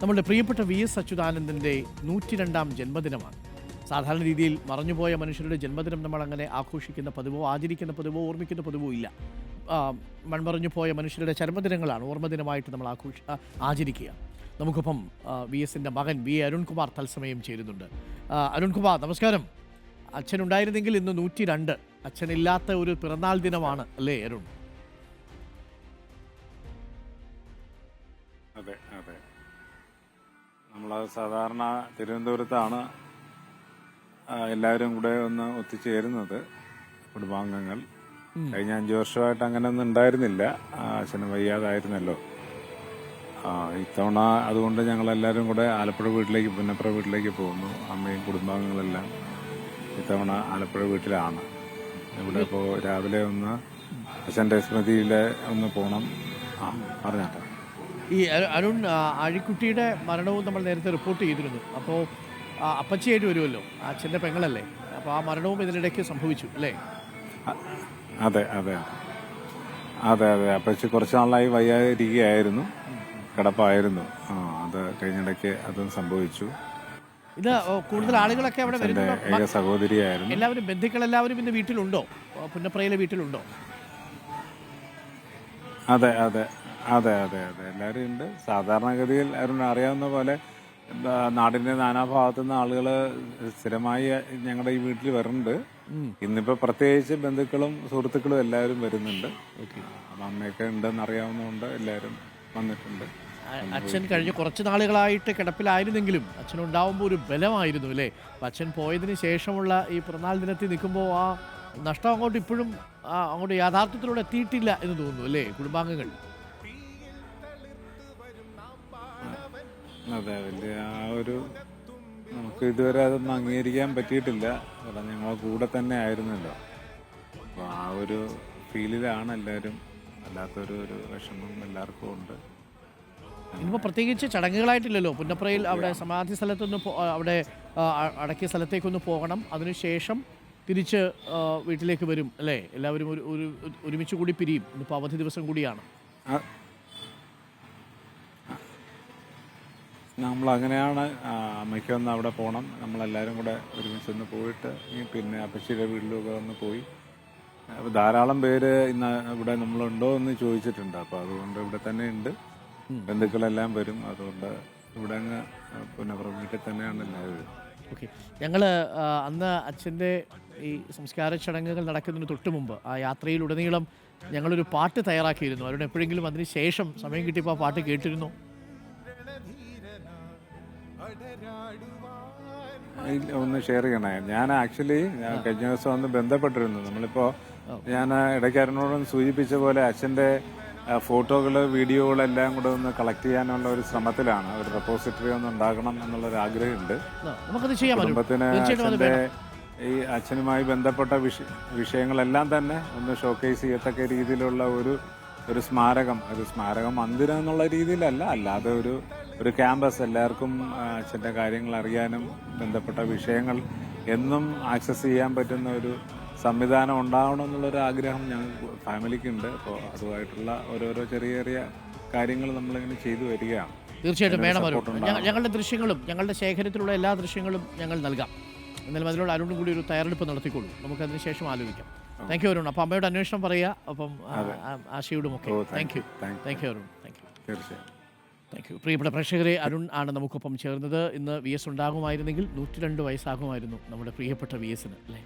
നമ്മളുടെ പ്രിയപ്പെട്ട വി.എസ്. അച്യുതാനന്ദൻ്റെ 102-ാം ജന്മദിനമാണ്. സാധാരണ രീതിയിൽ മറഞ്ഞുപോയ മനുഷ്യരുടെ ജന്മദിനം നമ്മൾ അങ്ങനെ ആഘോഷിക്കുന്ന പതിവോ ആചരിക്കുന്ന പതിവോ ഓർമ്മിക്കുന്ന പതിവോ ഇല്ല. മൺമറഞ്ഞു പോയ മനുഷ്യരുടെ ചരമദിനങ്ങളാണ് ഓർമ്മദിനമായിട്ട് നമ്മൾ ആചരിക്കുക. നമുക്കിപ്പം വി.എസിൻ്റെ മകൻ വി. അരുൺകുമാർ തത്സമയം ചേരുന്നുണ്ട്. അരുൺകുമാർ, നമസ്കാരം. അച്ഛനുണ്ടായിരുന്നെങ്കിൽ ഇന്ന് 102. അച്ഛനില്ലാത്ത ഒരു പിറന്നാൾ ദിനമാണ് അല്ലേ അരുൺ? അതെ അതെ, നമ്മൾ സാധാരണ തിരുവനന്തപുരത്താണ് എല്ലാവരും കൂടെ ഒന്ന് ഒത്തുചേരുന്നത്, കുടുംബാംഗങ്ങൾ. കഴിഞ്ഞ 5 വർഷമായിട്ട് അങ്ങനെ ഒന്നും ഉണ്ടായിരുന്നില്ല. അച്ഛന് വയ്യാതായിരുന്നല്ലോ. ഇത്തവണ അതുകൊണ്ട് ഞങ്ങളെല്ലാവരും കൂടെ ആലപ്പുഴ വീട്ടിലേക്ക്, പുന്നപ്ര വീട്ടിലേക്ക് പോകുന്നു. അമ്മയും കുടുംബാംഗങ്ങളെല്ലാം ഇത്തവണ ആലപ്പുഴ വീട്ടിലാണ്. ഇവിടെ ഇപ്പോൾ രാവിലെ ഒന്ന് അച്ഛൻ്റെ സ്മൃതിയിൽ ഒന്ന് പോകണം. പറഞ്ഞാട്ടെ. ഈ അരുൺ, ആഴിക്കുട്ടിയുടെ മരണവും നമ്മൾ നേരത്തെ റിപ്പോർട്ട് ചെയ്തിരുന്നു. അപ്പോൾ അപ്പച്ചിയായിട്ട് വരുമല്ലോ, അച്ഛൻ്റെ പെങ്ങളല്ലേ, അപ്പോൾ ആ മരണവും ഇതിനിടയ്ക്ക് സംഭവിച്ചു അല്ലേ? അതെ അതെ അതെ അതെ, അപ്പച്ചി കുറച്ച് നാളായി വയ്യാതിരിക്കുകയായിരുന്നു, കിടപ്പായിരുന്നു. അത് കഴിഞ്ഞിടയ്ക്ക് അതും സംഭവിച്ചു. ഇത് കൂടുതൽ ആളുകളൊക്കെ അവിടെ വരുന്നുണ്ടോ? സഹോദരിയായിരുന്നു. എല്ലാവരും, ബന്ധുക്കളെല്ലാവരും ഇന്ന് വീട്ടിലുണ്ടോ? പുന്നപ്രയിലെ വീട്ടിലുണ്ടോ? അതെ അതെ അതെ അതെ അതെ, എല്ലാവരും ഉണ്ട്. സാധാരണഗതിയിൽ അരുൺ അറിയാവുന്ന പോലെ നാടിന്റെ നാനാഭാഗത്തുനിന്ന് ആളുകൾ സ്ഥിരമായി ഞങ്ങളുടെ ഈ വീട്ടിൽ വരുന്നുണ്ട്. ഇന്നിപ്പോ പ്രത്യേകിച്ച് ബന്ധുക്കളും സുഹൃത്തുക്കളും എല്ലാവരും വരുന്നുണ്ട്. അപ്പം അമ്മയൊക്കെ ഉണ്ടെന്ന് അറിയാവുന്നതുകൊണ്ട് എല്ലാവരും വന്നിട്ടുണ്ട്. അച്ഛൻ കഴിഞ്ഞ കുറച്ച് നാളുകളായിട്ട് കിടപ്പിലായിരുന്നെങ്കിലും അച്ഛനുണ്ടാവുമ്പോൾ ഒരു ബലമായിരുന്നു അല്ലേ? അപ്പം അച്ഛൻ പോയതിന് ശേഷമുള്ള ഈ പിറന്നാൾ ദിനത്തിൽ നിൽക്കുമ്പോൾ ആ നഷ്ടം അങ്ങോട്ട് ഇപ്പോഴും അങ്ങോട്ട് യാഥാർത്ഥ്യത്തിലൂടെ എത്തിയിട്ടില്ല എന്ന് തോന്നുന്നു അല്ലേ കുടുംബാംഗങ്ങൾ? അതെ, വലിയ ആ ഒരു നമുക്ക് ഇതുവരെ അതൊന്നും അംഗീകരിക്കാൻ പറ്റിയിട്ടില്ല. കാരണം ഞങ്ങളെ കൂടെ തന്നെ ആയിരുന്നല്ലോ. അപ്പോൾ ആ ഒരു ഫീലിലാണ് എല്ലാവരും. അല്ലാത്തൊരു വിഷമം എല്ലാവർക്കും ഉണ്ട്. ഇനിയിപ്പോൾ പ്രത്യേകിച്ച് ചടങ്ങുകളായിട്ടില്ലല്ലോ. പുന്നപ്രയിൽ അവിടെ സമാധി സ്ഥലത്തൊന്ന് അവിടെ അടക്കിയ സ്ഥലത്തേക്കൊന്ന് പോകണം. അതിനുശേഷം തിരിച്ച് വീട്ടിലേക്ക് വരും അല്ലേ? എല്ലാവരും ഒരുമിച്ച് കൂടി പിരിയും. ഇന്നിപ്പോൾ അവധി ദിവസം കൂടിയാണ്. നമ്മളങ്ങനെയാണ്. അമ്മയ്ക്കൊന്ന് അവിടെ പോകണം. നമ്മളെല്ലാവരും കൂടെ ഒരുമിച്ചൊന്ന് പോയിട്ട് പിന്നെ അപ്പച്ചിയുടെ വീട്ടിലൊക്കെ ഒന്ന് പോയി. ധാരാളം പേര് ഇന്ന് ഇവിടെ നമ്മളുണ്ടോ എന്ന് ചോദിച്ചിട്ടുണ്ട്. അപ്പോൾ അതുകൊണ്ട് ഇവിടെ തന്നെ ഉണ്ട്, ബന്ധുക്കളെല്ലാം വരും. അതുകൊണ്ട് ഇവിടെ അങ്ങ് പുന്നപ്ര വീട്ടിൽ തന്നെയാണ് എല്ലാവരും. ഓക്കെ, ഞങ്ങൾ അന്ന് അച്ഛൻ്റെ ഈ സംസ്കാര ചടങ്ങുകൾ നടക്കുന്നതിന് തൊട്ട് മുമ്പ് ആ യാത്രയിലുടനീളം ഞങ്ങളൊരു പാട്ട് തയ്യാറാക്കിയിരുന്നു. അവരുടെ എപ്പോഴെങ്കിലും അതിന് ശേഷം സമയം കിട്ടിയപ്പോൾ ആ പാട്ട് കേട്ടിരുന്നു? ഒന്ന് ഷെയർ ചെയ്യണേ. ഞാൻ ആക്ച്വലി കഴിഞ്ഞ ദിവസം ഒന്ന് ബന്ധപ്പെട്ടിരുന്നു. നമ്മളിപ്പോൾ ഞാൻ ഇടയ്ക്കാരനോടൊന്ന് സൂചിപ്പിച്ച പോലെ അച്ഛൻ്റെ ഫോട്ടോകൾ, വീഡിയോകളെല്ലാം കൂടെ ഒന്ന് കളക്ട് ചെയ്യാനുള്ള ഒരു ശ്രമത്തിലാണ്. ഒരു റെപ്പോസിറ്ററി ഒന്ന് ഉണ്ടാക്കണം എന്നുള്ളൊരു ആഗ്രഹമുണ്ട്. കുടുംബത്തിന് അച്ഛൻ്റെ ഈ അച്ഛനുമായി ബന്ധപ്പെട്ട വിഷയങ്ങളെല്ലാം തന്നെ ഒന്ന് ഷോക്കേസ് ചെയ്യത്തക്ക രീതിയിലുള്ള ഒരു സ്മാരകം, മന്ദിരം എന്നുള്ള രീതിയിലല്ല, അല്ലാതെ ഒരു ക്യാമ്പസ്, എല്ലാവർക്കും അച്ഛൻ്റെ കാര്യങ്ങൾ അറിയാനും ബന്ധപ്പെട്ട വിഷയങ്ങൾ എന്നും ആക്സസ് ചെയ്യാൻ പറ്റുന്ന ഒരു സംവിധാനം ഉണ്ടാവണം എന്നുള്ളൊരു ആഗ്രഹം ഞങ്ങൾ ഫാമിലിക്കുണ്ട്. അപ്പോൾ അതുമായിട്ടുള്ള ഓരോരോ ചെറിയ ചെറിയ കാര്യങ്ങൾ നമ്മളിങ്ങനെ ചെയ്തു വരികയാണ്. തീർച്ചയായിട്ടും വേണം. ഞങ്ങളുടെ ദൃശ്യങ്ങളും ഞങ്ങളുടെ ശേഖരത്തിലുള്ള എല്ലാ ദൃശ്യങ്ങളും ഞങ്ങൾ നൽകാം. എന്നാലും അതിനുള്ള അരുണും കൂടി ഒരു തയ്യാറെടുപ്പ് നടത്തിക്കൊള്ളൂ. നമുക്കതിന് ശേഷം ആലോചിക്കാം. Thank you Arun. അപ്പം അമ്മയുടെ അന്വേഷണം പറയുക, അപ്പം ആശയോടും ഒക്കെ. Thank you Arun. തീർച്ചയായും താങ്ക് യു. പ്രിയപ്പെട്ട പ്രേക്ഷകരെ, അരുൺ ആണ് നമുക്കൊപ്പം ചേർന്നത്. ഇന്ന് വി.എസ്. ഉണ്ടാകുമായിരുന്നെങ്കിൽ 102 വയസ്സാകുമായിരുന്നു നമ്മുടെ പ്രിയപ്പെട്ട വി.എസിന് അല്ലേ?